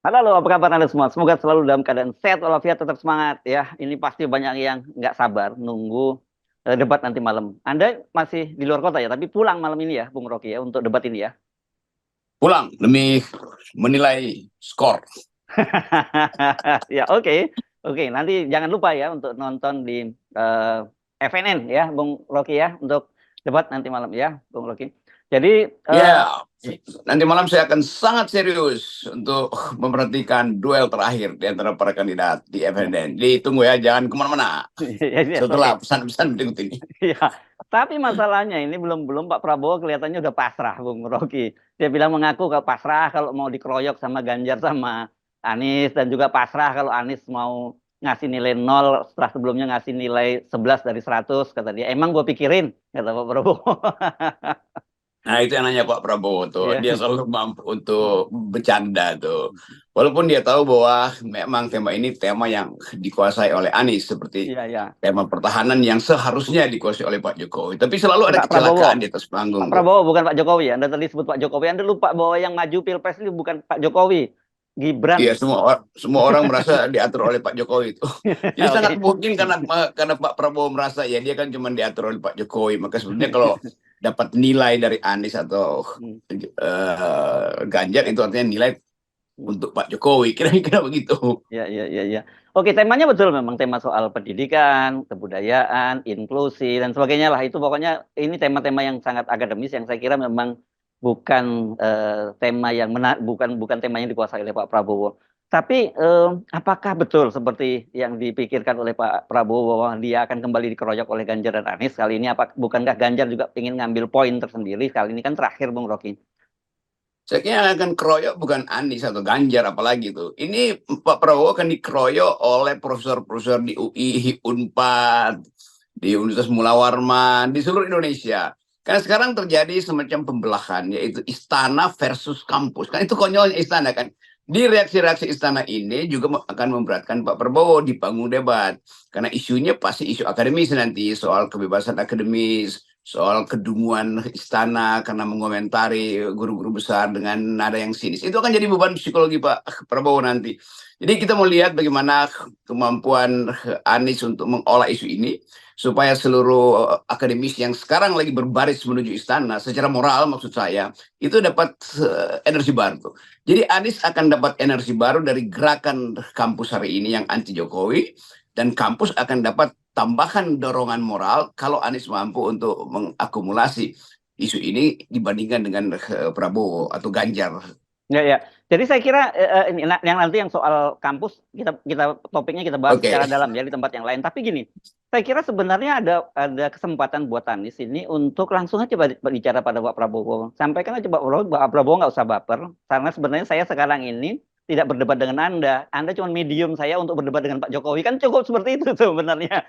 Halo, apa kabar Anda semua? Semoga selalu dalam keadaan sehat walafiat, tetap semangat ya. Ini pasti banyak yang nggak sabar nunggu debat nanti malam. Anda masih di luar kota ya, tapi pulang malam ini ya, Bung Rocky ya, untuk debat ini ya. Pulang demi menilai skor. Ya, oke. Oke, nanti jangan lupa ya untuk nonton di eh, FNN ya, Bung Rocky ya, untuk debat nanti malam ya, Bung Rocky. Jadi eh, Ya, nanti malam saya akan sangat serius untuk memperhatikan duel terakhir di antara para kandidat di ya, FNN. Ditunggu ya, jangan kemana-mana yes, setelah oke. pesan-pesan berikut ini. Iya, tapi masalahnya ini belum Pak Prabowo kelihatannya udah pasrah, Bung Rocky. Dia bilang mengaku kalau pasrah kalau mau dikeroyok sama Ganjar sama Anies, dan juga pasrah kalau Anies mau ngasih nilai 0 setelah sebelumnya ngasih nilai 11 dari 100 kata dia. Emang gue pikirin, kata Pak Prabowo. Nah, itu yang nanya Pak Prabowo tuh. Iya. Dia selalu mampu untuk bercanda tuh. Walaupun dia tahu bahwa memang tema ini tema yang dikuasai oleh Anies, seperti Iya, iya. tema pertahanan yang seharusnya dikuasai oleh Pak Jokowi. Tapi selalu ada Pak Prabowo. kecelakaan di atas Pak panggung tuh. Prabowo bukan Pak Jokowi. Anda tadi sebut Pak Jokowi. Anda lupa bahwa yang maju Pilpres itu bukan Pak Jokowi. Iya, Gibran. semua orang merasa diatur oleh Pak Jokowi itu. Jadi sangat Oke. mungkin karena Pak Prabowo merasa ya dia kan cuma diatur oleh Pak Jokowi. Maka sebenarnya kalau dapat nilai dari Anies atau Hmm. Ganjar itu artinya nilai untuk Pak Jokowi. Kira-kira begitu. Ya, ya, ya, ya. Oke, temanya betul memang tema soal pendidikan, kebudayaan, inklusi dan sebagainya lah. Itu pokoknya ini tema-tema yang sangat akademis yang saya kira memang bukan tema yang bukan bukan tema yang dikuasai oleh Pak Prabowo. Tapi apakah betul seperti yang dipikirkan oleh Pak Prabowo bahwa dia akan kembali dikeroyok oleh Ganjar dan Anies kali ini? Bukankah Ganjar juga ingin ngambil poin tersendiri kali ini kan terakhir Bung Rocky? Saya kira yang akan keroyok bukan Anies atau Ganjar apalagi itu. Ini Pak Prabowo akan dikeroyok oleh profesor-profesor di UI, Unpad, di Universitas Mula Warman, di seluruh Indonesia. Karena sekarang terjadi semacam pembelahan, yaitu istana versus kampus. Kan itu konyolnya istana kan. Di reaksi-reaksi istana ini juga akan memberatkan Pak Prabowo di panggung debat. Karena isunya pasti isu akademis nanti, soal kebebasan akademis, soal kedunguan istana karena mengomentari guru-guru besar dengan nada yang sinis. Itu akan jadi beban psikologi Pak Prabowo nanti. Jadi kita mau lihat bagaimana kemampuan Anies untuk mengolah isu ini supaya seluruh akademis yang sekarang lagi berbaris menuju istana secara moral maksud saya itu dapat energi baru. Jadi Anies akan dapat energi baru dari gerakan kampus hari ini yang anti Jokowi, dan kampus akan dapat tambahan dorongan moral kalau Anies mampu untuk mengakumulasi isu ini dibandingkan dengan Prabowo atau Ganjar. Ya, ya. Jadi saya kira ini yang nanti yang soal kampus kita kita topiknya kita bahas Oke. secara dalam ya di tempat yang lain. Tapi gini, saya kira sebenarnya ada kesempatan buat Anies ini untuk langsung aja bicara pada Pak Prabowo. Sampaikan aja Pak Prabowo nggak usah baper, karena sebenarnya saya sekarang ini tidak berdebat dengan Anda. Anda cuma medium saya untuk berdebat dengan Pak Jokowi. Kan cukup seperti itu sebenarnya.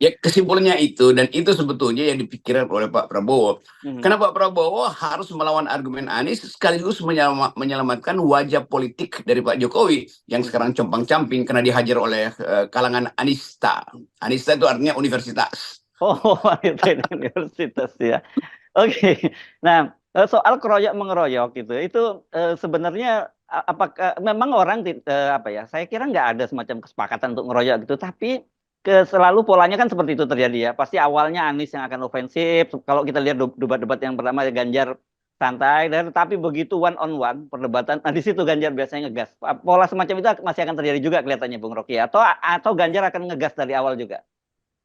Ya, kesimpulannya itu, dan itu sebetulnya yang dipikirkan oleh Pak Prabowo. Hmm. Karena Pak Prabowo harus melawan argumen Anies sekaligus menyelamatkan wajah politik dari Pak Jokowi yang Hmm. sekarang compang-camping karena dihajar oleh kalangan Anista. Anista itu artinya universitas. Oh, itu universitas ya. Oke. Nah, soal keroyok mengeroyok itu sebenarnya apakah memang orang apa ya? Saya kira nggak ada semacam kesepakatan untuk ngeroyok gitu, tapi selalu polanya kan seperti itu terjadi ya. Pasti awalnya Anies yang akan ofensif. Kalau kita lihat debat-debat yang pertama Ganjar santai, dan tapi begitu one on one perdebatan, nah di situ Ganjar biasanya ngegas. Pola semacam itu masih akan terjadi juga kelihatannya Bung Rocky, atau Ganjar akan ngegas dari awal juga.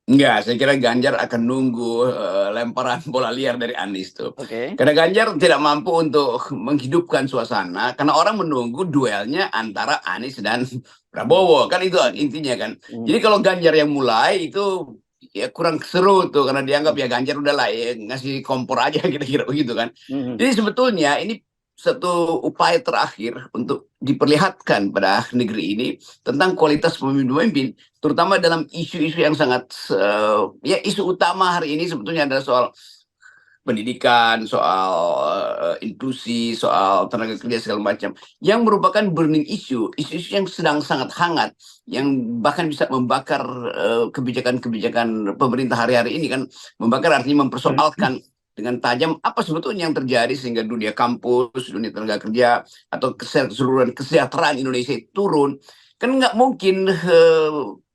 Enggak, saya kira Ganjar akan nunggu lemparan bola liar dari Anies tuh. Oke. Karena Ganjar tidak mampu untuk menghidupkan suasana, karena orang menunggu duelnya antara Anies dan Hmm. Prabowo. Kan itu Hmm. intinya kan. Hmm. Jadi kalau Ganjar yang mulai itu ya kurang seru tuh, karena dianggap Hmm. ya Ganjar udah lah ya, ngasih kompor aja kira-kira begitu kan. Hmm. Jadi sebetulnya ini satu upaya terakhir untuk diperlihatkan pada negeri ini tentang kualitas pemimpin-pemimpin, terutama dalam isu-isu yang sangat ya isu utama hari ini sebetulnya adalah soal pendidikan, soal inklusi, soal tenaga kerja segala macam, yang merupakan burning issue, isu-isu yang sedang sangat hangat, yang bahkan bisa membakar kebijakan-kebijakan pemerintah hari-hari ini kan, membakar artinya mempersoalkan dengan tajam apa sebetulnya yang terjadi sehingga dunia kampus, dunia tenaga kerja, atau keseluruhan kesejahteraan Indonesia itu turun. Kan nggak mungkin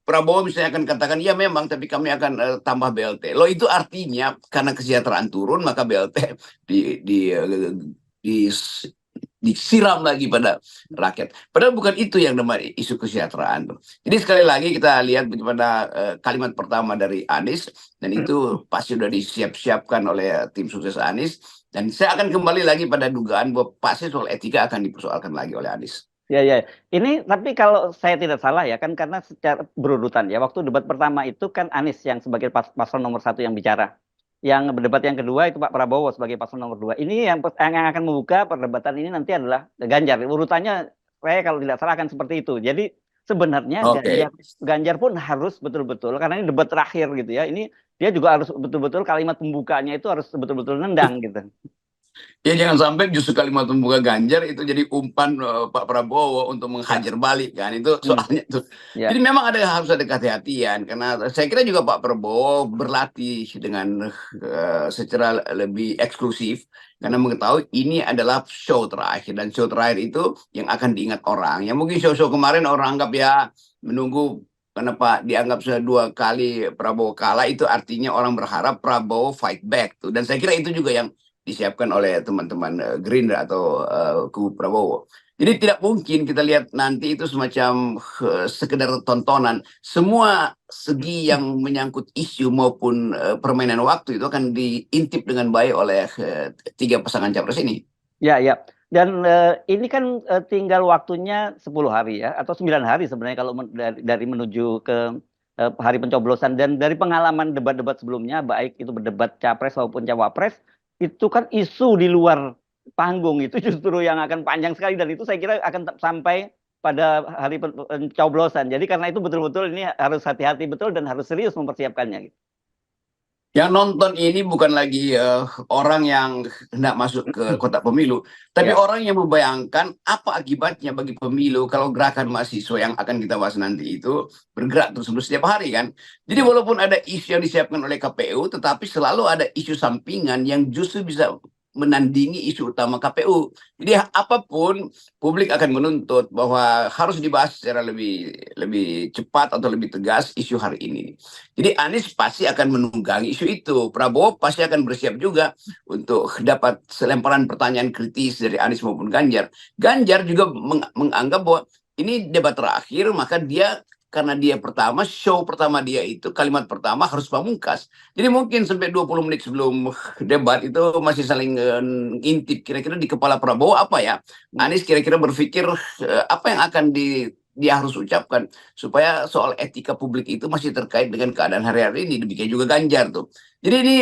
Prabowo misalnya akan katakan, ya memang, tapi kami akan tambah BLT. Loh itu artinya karena kesejahteraan turun, maka BLT di, di, eh, di, disiram lagi pada rakyat. Padahal bukan itu yang namanya isu kesejahteraan. Jadi sekali lagi kita lihat bagaimana kalimat pertama dari Anies, dan itu pasti sudah disiap-siapkan oleh tim sukses Anies. Dan saya akan kembali lagi pada dugaan bahwa pasti soal etika akan dipersoalkan lagi oleh Anies. Ya, ya. Ini tapi kalau saya tidak salah ya kan karena secara berurutan ya. Waktu debat pertama itu kan Anies yang sebagai paslon nomor satu yang bicara. Yang berdebat yang kedua itu Pak Prabowo sebagai paslon nomor dua. Ini yang akan membuka perdebatan ini nanti adalah Ganjar. Urutannya saya kalau tidak salah akan seperti itu. Jadi sebenarnya Oke. Ganjar pun harus betul-betul karena ini debat terakhir gitu ya. Ini dia juga harus betul-betul kalimat pembukanya itu harus betul-betul nendang gitu. Ya jangan sampai justru kalimat pembuka Ganjar itu jadi umpan Pak Prabowo untuk Ya. menghajar balik kan, itu Hmm. soalnya tuh. Jadi Ya. memang harus ada kehati-hatian karena saya kira juga Pak Prabowo berlatih dengan secara lebih eksklusif karena mengetahui ini adalah show terakhir, dan show terakhir itu yang akan diingat orang. Yang mungkin show-show kemarin orang anggap ya menunggu karena Pak dianggap sudah 2 kali Prabowo kalah, itu artinya orang berharap Prabowo fight back tuh, dan saya kira itu juga yang disiapkan oleh teman-teman Gerindra atau kubu Prabowo. Jadi tidak mungkin kita lihat nanti itu semacam sekedar tontonan. Semua segi yang menyangkut isu maupun permainan waktu itu akan diintip dengan baik oleh 3 pasangan capres ini. Ya, ya. Dan ini kan tinggal waktunya 10 hari ya, atau 9 hari sebenarnya kalau dari menuju ke hari pencoblosan. Dan dari pengalaman debat-debat sebelumnya, baik itu berdebat capres maupun cawapres, itu kan isu di luar panggung itu justru yang akan panjang sekali. Dan itu saya kira akan sampai pada hari pencoblosan. Jadi karena itu betul-betul ini harus hati-hati betul dan harus serius mempersiapkannya. Gitu. Yang nonton ini bukan lagi orang yang hendak masuk ke kotak pemilu, tapi Ya. orang yang membayangkan apa akibatnya bagi pemilu kalau gerakan mahasiswa yang akan kita bahas nanti itu bergerak terus setiap hari kan. Jadi walaupun ada isu yang disiapkan oleh KPU, tetapi selalu ada isu sampingan yang justru bisa menandingi isu utama KPU. Jadi apapun publik akan menuntut bahwa harus dibahas secara lebih cepat atau lebih tegas isu hari ini. Jadi Anies pasti akan menunggangi isu itu. Prabowo pasti akan bersiap juga untuk dapat selemparan pertanyaan kritis dari Anies maupun Ganjar. Ganjar juga menganggap bahwa ini debat terakhir, maka dia karena dia pertama, show pertama dia itu kalimat pertama harus pamungkas. Jadi mungkin sampai 20 menit sebelum debat itu masih saling intip kira-kira di kepala Prabowo apa ya. Anies kira-kira berpikir apa yang akan dia harus ucapkan supaya soal etika publik itu masih terkait dengan keadaan hari-hari ini. Demikian juga Ganjar tuh. Jadi ini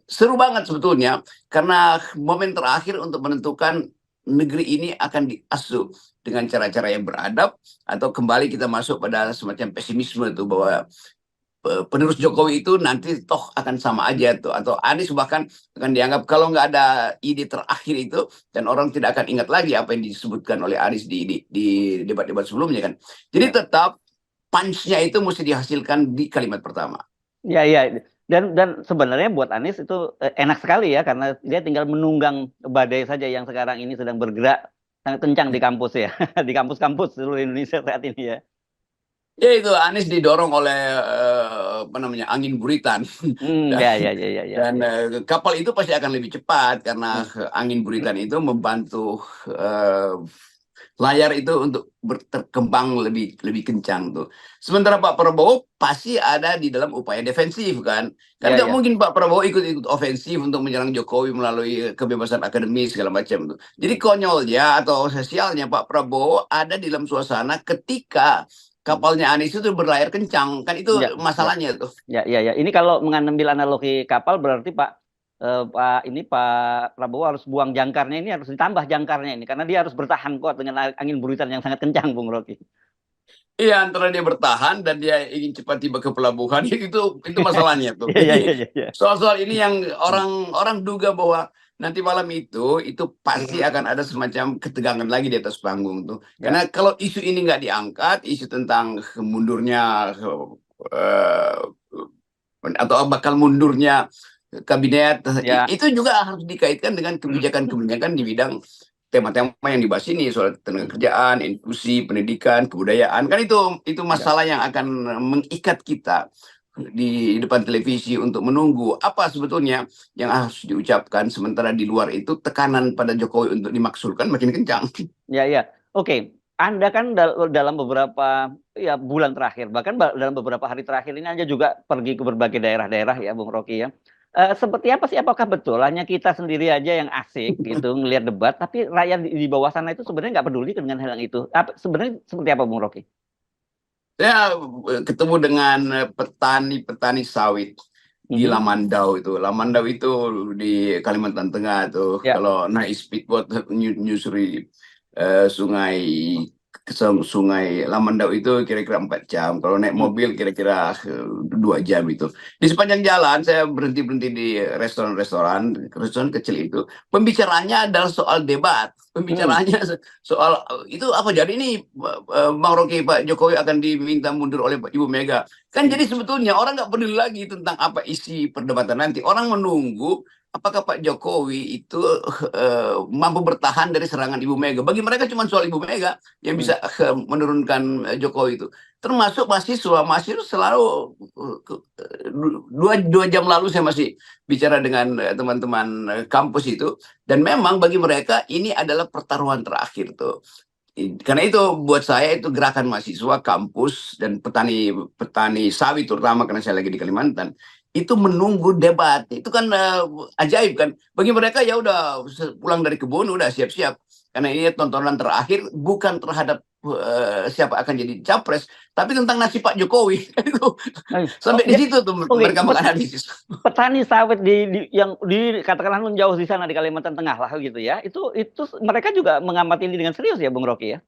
seru banget sebetulnya karena momen terakhir untuk menentukan negeri ini akan diasuh dengan cara-cara yang beradab atau kembali kita masuk pada semacam pesimisme itu bahwa penerus Jokowi itu nanti toh akan sama aja tuh, atau Anies bahkan akan dianggap kalau nggak ada ide terakhir itu dan orang tidak akan ingat lagi apa yang disebutkan oleh Anies di debat-debat sebelumnya kan. Jadi Ya. tetap punch-nya itu mesti dihasilkan di kalimat pertama. Ya, ya. Dan sebenarnya buat Anies itu enak sekali ya karena dia tinggal menunggang badai saja yang sekarang ini sedang bergerak sangat kencang di kampus ya, di kampus-kampus seluruh Indonesia saat ini ya. Ya itu Anies didorong oleh apa namanya angin buritan dan Ya, ya, ya, ya, ya, dan ya. kapal itu pasti akan lebih cepat karena Hmm. angin buritan itu membantu layar itu untuk berkembang lebih lebih kencang tuh. Sementara Pak Prabowo pasti ada di dalam upaya defensif kan. Kan Ya, nggak ya. mungkin Pak Prabowo ikut-ikut ofensif untuk menyerang Jokowi melalui kebebasan akademis segala macam tuh. Jadi konyolnya atau sosialnya Pak Prabowo ada di dalam suasana ketika kapalnya Anies itu berlayar kencang. Kan itu Ya, ya, masalahnya tuh. ya, ya, ya. Ini kalau mengambil analogi kapal berarti Pak Prabowo harus buang jangkarnya ini harus ditambah jangkarnya ini karena dia harus bertahan kuat dengan angin buritan yang sangat kencang, Bung Rocky. Iya, antara dia bertahan dan dia ingin cepat tiba ke pelabuhan itu masalahnya tuh. Ya, ya, Jadi ya, ya, ya. soal-soal ini yang orang duga bahwa nanti malam itu pasti akan ada semacam ketegangan lagi di atas panggung tuh. Ya. Karena kalau isu ini nggak diangkat, isu tentang mundurnya atau bakal mundurnya kabinet. Ya, Itu juga harus dikaitkan dengan kebijakan-kebijakan di bidang tema-tema yang dibahas ini, soal tenaga kerjaan, inklusi, pendidikan, kebudayaan. Kan itu ya, masalah yang akan mengikat kita di depan televisi untuk menunggu apa sebetulnya yang harus diucapkan, sementara di luar itu tekanan pada Jokowi untuk dimaksulkan makin kencang. ya, ya. Oke, Anda kan dalam beberapa ya bulan terakhir, bahkan dalam beberapa hari terakhir ini Anda juga pergi ke berbagai daerah-daerah ya, Bung Rocky ya. Seperti apa sih? Apakah betul hanya kita sendiri aja yang asik gitu ngelihat debat, tapi rakyat di bawah sana itu sebenarnya nggak peduli dengan hal yang itu? Sebenarnya seperti apa, Bung Rocky? Saya ketemu dengan petani-petani sawit di Mhm. Lamandau itu. Lamandau itu di Kalimantan Tengah tuh. Ya. Kalau naik speedboat nyusuri sungai sungai Lamandau itu kira-kira 4 jam. Kalau naik Hmm. mobil kira-kira 2 jam itu. Di sepanjang jalan saya berhenti-berhenti di restoran-restoran, restoran kecil itu. Pembicaranya adalah soal debat. Hmm. Pembicaranya soal itu apa jadi ini Bang Rocky, Pak Jokowi akan diminta mundur oleh Ibu Mega. Kan Hmm. jadi sebetulnya orang nggak peduli lagi tentang apa isi perdebatan nanti. Orang menunggu apakah Pak Jokowi itu mampu bertahan dari serangan Ibu Mega. Bagi mereka cuma soal Ibu Mega yang Hmm. bisa menurunkan Jokowi itu. Termasuk mahasiswa selalu dua jam lalu saya masih bicara dengan teman-teman kampus itu, dan memang bagi mereka ini adalah pertaruhan terakhir tuh. Karena itu buat saya itu gerakan mahasiswa, kampus, dan petani petani sawit terutama karena saya lagi di Kalimantan itu menunggu debat. Itu kan ajaib kan. Bagi mereka ya udah pulang dari kebun udah siap-siap. Karena ini tontonan terakhir bukan terhadap siapa akan jadi capres, tapi tentang nasib Pak Jokowi. Itu Oh, sampai di situ tuh oke, mereka menganalisis. petani sawit yang di katakanlah menjauh di sana di Kalimantan Tengah lah gitu ya. Itu mereka juga mengamati ini dengan serius ya, Bung Rocky ya.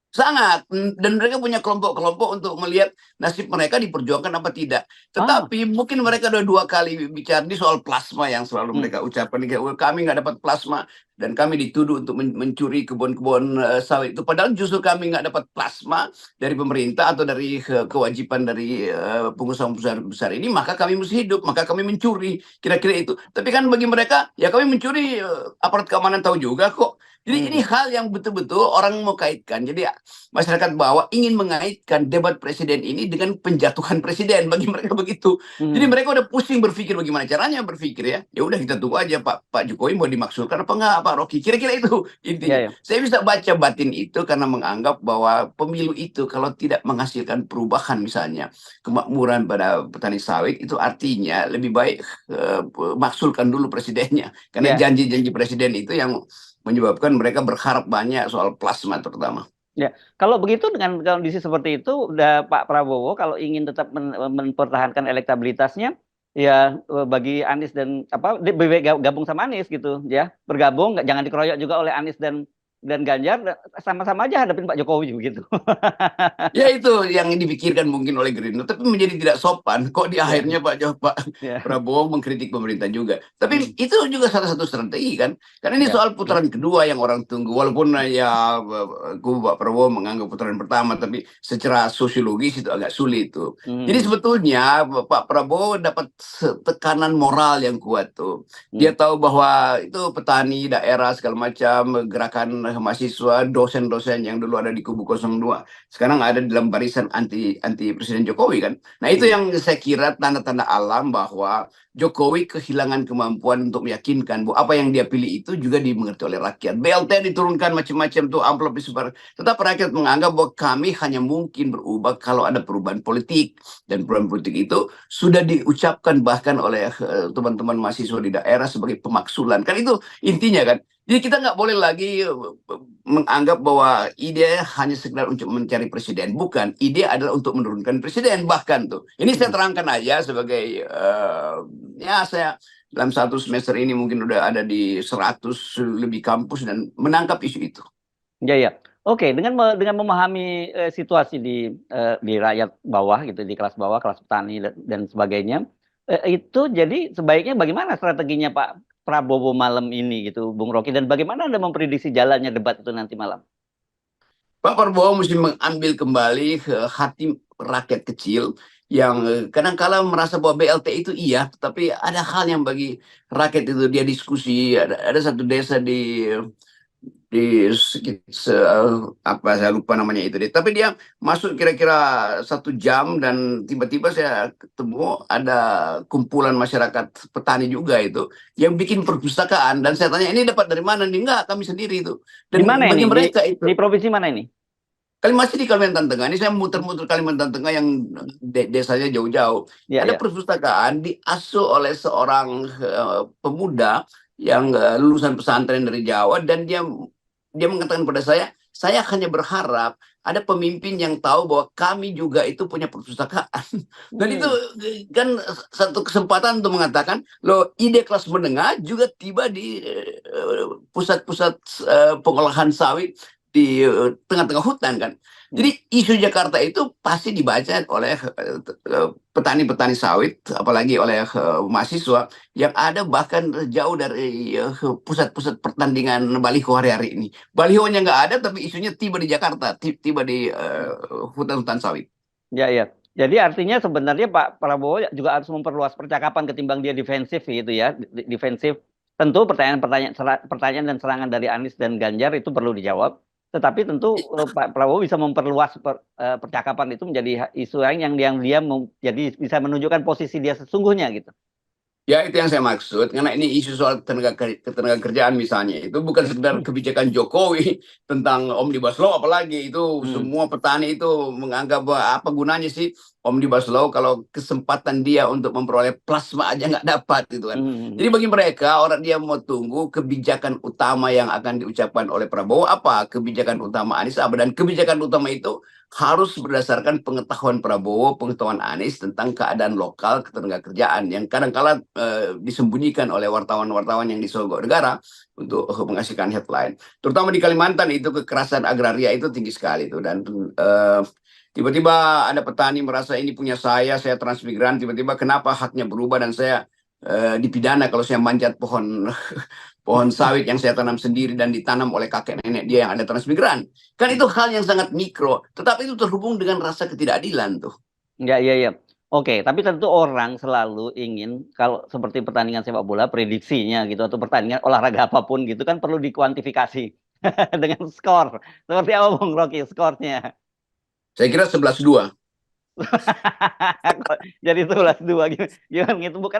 Sangat, dan mereka punya kelompok-kelompok untuk melihat nasib mereka diperjuangkan apa tidak. Ah. Tetapi mungkin mereka udah 2 kali bicara di soal plasma yang selalu Hmm. mereka ucapkan, kami nggak dapat plasma dan kami dituduh untuk mencuri kebun-kebun sawit itu. Padahal justru kami nggak dapat plasma dari pemerintah atau dari kewajiban dari pengusaha besar ini, maka kami mesti hidup, maka kami mencuri, kira-kira itu. Tapi kan bagi mereka, ya kami mencuri, aparat keamanan tahu juga kok. Jadi ini Hmm. hal yang betul-betul orang mau kaitkan. Jadi masyarakat bawah ingin mengaitkan debat presiden ini dengan penjatuhan presiden. Bagi mereka begitu. Jadi Hmm. mereka udah pusing berpikir bagaimana caranya berpikir ya. Ya udah kita tunggu aja Pak Jokowi mau dimaksudkan apa enggak Pak Rocky. Kira-kira itu Ya, intinya. ya. Saya bisa baca batin itu karena menganggap bahwa pemilu itu kalau tidak menghasilkan perubahan, misalnya kemakmuran pada petani sawit, itu artinya lebih baik maksulkan dulu presidennya. Karena Ya. janji-janji presiden itu yang menyebabkan mereka berharap banyak soal plasma terutama. Ya, kalau begitu dengan kondisi seperti itu, udah Pak Prabowo kalau ingin tetap mempertahankan elektabilitasnya, ya bagi Anies dan apa, gabung sama Anies gitu, ya bergabung, jangan dikeroyok juga oleh Anies dan Ganjar, sama-sama aja hadapin Pak Jokowi begitu. Ya itu yang dipikirkan mungkin oleh Gerindra, tapi menjadi tidak sopan. Kok di Ya, akhirnya Pak ya, Prabowo mengkritik pemerintah juga. hmm, Tapi itu juga salah satu strategi kan. Karena ini ya, soal putaran kedua yang orang tunggu. Walaupun ya kubu Pak Prabowo menganggap putaran pertama, tapi secara sosiologis itu agak sulit tuh. Jadi hmm, sebetulnya Pak Prabowo dapat tekanan moral yang kuat tuh. hmm, Dia tahu bahwa itu petani daerah segala macam, gerakan mahasiswa, dosen-dosen yang dulu ada di kubu 02 sekarang ada dalam barisan anti anti Presiden Jokowi kan. Nah itu hmm. yang saya kira tanda-tanda alam bahwa Jokowi kehilangan kemampuan untuk meyakinkan bahwa apa yang dia pilih itu juga dimengerti oleh rakyat. BLT diturunkan macam-macam tuh, amplop disebar. Tetap rakyat menganggap bahwa kami hanya mungkin berubah kalau ada perubahan politik, dan perubahan politik itu sudah diucapkan bahkan oleh teman-teman mahasiswa di daerah sebagai pemaksulan. Kan itu intinya kan. Jadi kita nggak boleh lagi menganggap bahwa ide hanya sekedar untuk mencari presiden. Bukan, ide adalah untuk menurunkan presiden bahkan tuh. Ini saya Hmm. terangkan aja sebagai ya saya dalam 1 semester ini mungkin udah ada di 100 lebih kampus dan menangkap isu itu. Ya, ya. Oke, dengan memahami situasi di rakyat bawah gitu, di kelas bawah, kelas petani dan sebagainya, itu jadi sebaiknya bagaimana strateginya Pak Prabowo malam ini gitu, Bung Rocky, dan bagaimana Anda memprediksi jalannya debat itu nanti malam? Pak Prabowo mesti mengambil kembali hati rakyat kecil yang kadang-kala merasa bahwa BLT itu iya, tapi ada hal yang bagi rakyat itu dia diskusi. Ada satu desa di apa saya lupa namanya itu deh. Tapi dia masuk kira-kira 1 jam dan tiba-tiba saya ketemu ada kumpulan masyarakat petani juga itu yang bikin perpustakaan dan saya tanya ini dapat dari mana nih? Enggak, kami sendiri itu. Di Dan mana ini? bagi mereka itu Di provinsi mana ini? Masih di Kalimantan Tengah. Ini saya muter-muter Kalimantan Tengah yang desanya jauh-jauh. Ya, Ada ya. perpustakaan diasuh oleh seorang pemuda yang lulusan pesantren dari Jawa dan dia mengatakan pada saya hanya berharap ada pemimpin yang tahu bahwa kami juga itu punya perpustakaan. Dan itu Hmm. kan satu kesempatan untuk mengatakan, loh ide kelas menengah juga tiba di pusat-pusat pengolahan sawit di tengah-tengah hutan kan. Hmm. Jadi isu Jakarta itu pasti dibaca oleh petani-petani sawit, apalagi oleh mahasiswa yang ada bahkan jauh dari pusat-pusat pertandingan baliho hari-hari ini. Balihonya nggak ada, tapi isunya tiba di Jakarta, tiba di hutan-hutan sawit. Ya, ya. Jadi artinya sebenarnya Pak Prabowo juga harus memperluas percakapan ketimbang dia defensif gitu ya. Defensif. Tentu pertanyaan dan serangan dari Anies dan Ganjar itu perlu dijawab. Tetapi tentu Pak Prabowo bisa memperluas percakapan itu menjadi isu yang dia jadi bisa menunjukkan posisi dia sesungguhnya gitu. Ya itu yang saya maksud, karena ini isu soal ketenaga kerjaan misalnya, itu bukan sekedar kebijakan Jokowi tentang Omnibus Law, apalagi itu Hmm. semua petani itu menganggap bahwa apa gunanya sih Omnibus Law kalau kesempatan dia untuk memperoleh plasma aja nggak dapat gitu kan. Hmm. Jadi bagi mereka, orang dia mau tunggu kebijakan utama yang akan diucapkan oleh Prabowo apa, kebijakan utama Anies apa, dan kebijakan utama itu harus berdasarkan pengetahuan Prabowo, pengetahuan Anies tentang keadaan lokal ketenagakerjaan yang kadang-kala disembunyikan oleh wartawan-wartawan yang disogok negara untuk menghasilkan headline. Terutama di Kalimantan itu kekerasan agraria itu tinggi sekali itu dan tiba-tiba ada petani merasa ini punya saya transmigran, tiba-tiba kenapa haknya berubah dan saya dipidana kalau saya manjat pohon pohon sawit yang saya tanam sendiri dan ditanam oleh kakek nenek dia yang ada transmigran. Kan itu hal yang sangat mikro, tetapi itu terhubung dengan rasa ketidakadilan tuh. Ya, ya, ya. Oke, tapi tentu orang selalu ingin kalau seperti pertandingan sepak bola prediksinya gitu atau pertandingan olahraga apapun gitu kan perlu dikuantifikasi dengan skor. Seperti apa Bung Rocky skornya? Saya kira 11-2. Jadi 11-2 gimana gitu? Bukan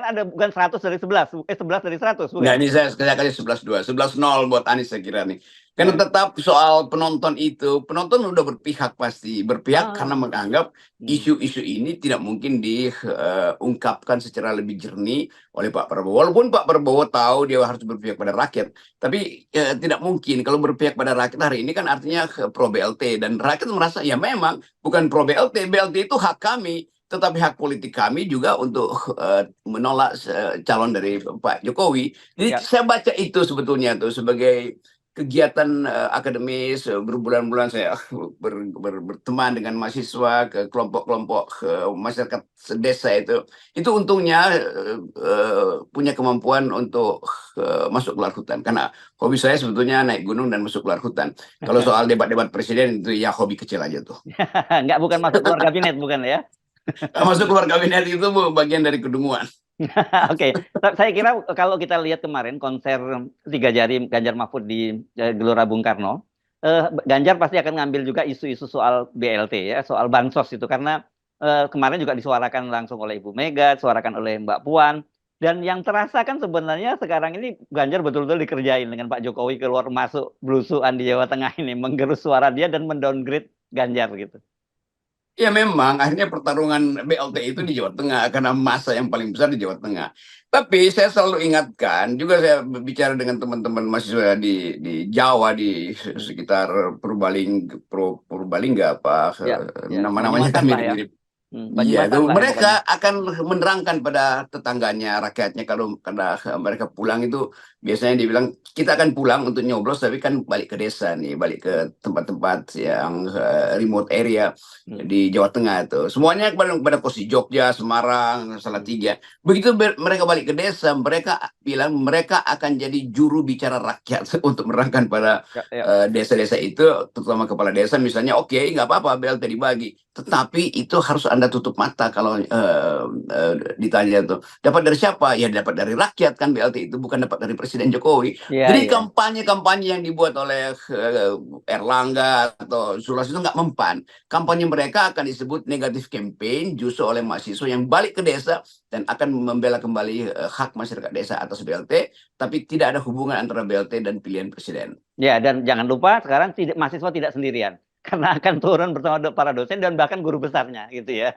100 dari 11, 11 dari 100 Nggak, bukan? ini saya kasih 11-2. 11-0 buat Anies saya kira nih. Karena Ya. tetap soal penonton itu, penonton udah berpihak pasti. Berpihak karena Ah. menganggap Hmm. isu-isu ini tidak mungkin diungkapkan secara lebih jernih oleh Pak Prabowo. Walaupun Pak Prabowo tahu dia harus berpihak pada rakyat. Tapi tidak mungkin kalau berpihak pada rakyat hari ini kan artinya pro BLT. Dan rakyat merasa ya memang bukan pro BLT. BLT itu hak kami. Tetapi hak politik kami juga untuk menolak calon dari Pak Jokowi. Jadi Ya. saya baca itu sebetulnya tuh sebagai kegiatan akademis berbulan-bulan saya berteman dengan mahasiswa ke kelompok-kelompok masyarakat desa itu untungnya punya kemampuan untuk masuk keluar hutan karena hobi saya sebetulnya naik gunung dan masuk keluar hutan. Kalau soal debat-debat presiden itu ya hobi kecil aja tuh. Bukan masuk keluar kabinet bukan ya? Masuk keluar kabinet itu bagian dari kedunguan. Oke, saya kira kalau kita lihat kemarin konser Tiga Jari Ganjar Mahfud di Gelora Bung Karno, Ganjar pasti akan ngambil juga isu-isu soal BLT ya, soal bansos itu karena kemarin juga disuarakan langsung oleh Ibu Mega, disuarakan oleh Mbak Puan, dan yang terasa kan sebenarnya sekarang ini Ganjar betul-betul dikerjain dengan Pak Jokowi keluar masuk belusuan di Jawa Tengah ini, menggerus suara dia dan mendowngrade Ganjar gitu. Ya memang akhirnya pertarungan BLT itu di Jawa Tengah karena masa yang paling besar di Jawa Tengah. Tapi saya selalu ingatkan juga saya berbicara dengan teman-teman mahasiswa di Jawa di Hmm. sekitar Purbalingga apa Ya, ya, nama-namanya kan Banyumasan lah ya. mirip-mirip. Iya, Banyumasan itu lah ya pokoknya. mereka akan menerangkan pada tetangganya, rakyatnya kalau karena mereka pulang itu biasanya dibilang kita akan pulang untuk nyoblos tapi kan balik ke desa nih, balik ke tempat-tempat yang remote area Hmm. di Jawa Tengah itu. Semuanya pada posisi Jogja, Semarang, Hmm. Salatiga. Begitu mereka balik ke desa, mereka bilang mereka akan jadi juru bicara rakyat untuk menerangkan pada Ya, ya. desa-desa itu, terutama kepala desa misalnya, oke, nggak apa-apa BLT dibagi. tetapi itu harus Anda tutup mata kalau ditanya tuh, dapat dari siapa? Ya dapat dari rakyat kan, BLT itu bukan dapat dari Presiden Jokowi. Iya, Jadi iya. kampanye-kampanye yang dibuat oleh Erlangga atau Sulas itu nggak mempan. Kampanye mereka akan disebut negatif campaign justru oleh mahasiswa yang balik ke desa dan akan membela kembali hak masyarakat desa atas BLT, tapi tidak ada hubungan antara BLT dan pilihan presiden. Ya, dan jangan lupa sekarang mahasiswa tidak sendirian. Karena akan turun bersama para dosen dan bahkan guru besarnya gitu ya.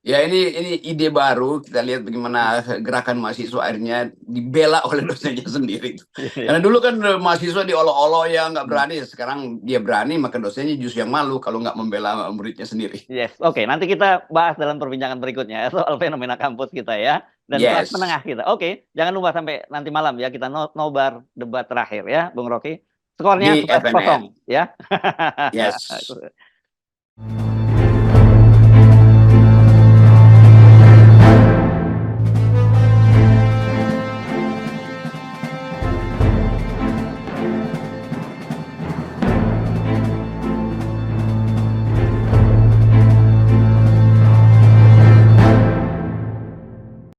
Ya ini ide baru, kita lihat bagaimana gerakan mahasiswa akhirnya dibela oleh dosennya sendiri. Karena dulu kan mahasiswa diolok-olok ya nggak berani, sekarang dia berani maka dosennya justru yang malu kalau nggak membela muridnya sendiri. Yes, oke. Nanti kita bahas dalam perbincangan berikutnya soal fenomena kampus kita ya dan kelas Yes. menengah kita. Oke, jangan lupa sampai nanti malam ya kita nobar debat terakhir ya, Bung Rocky. Skornya Di 11-0 FNN. ya. Yes.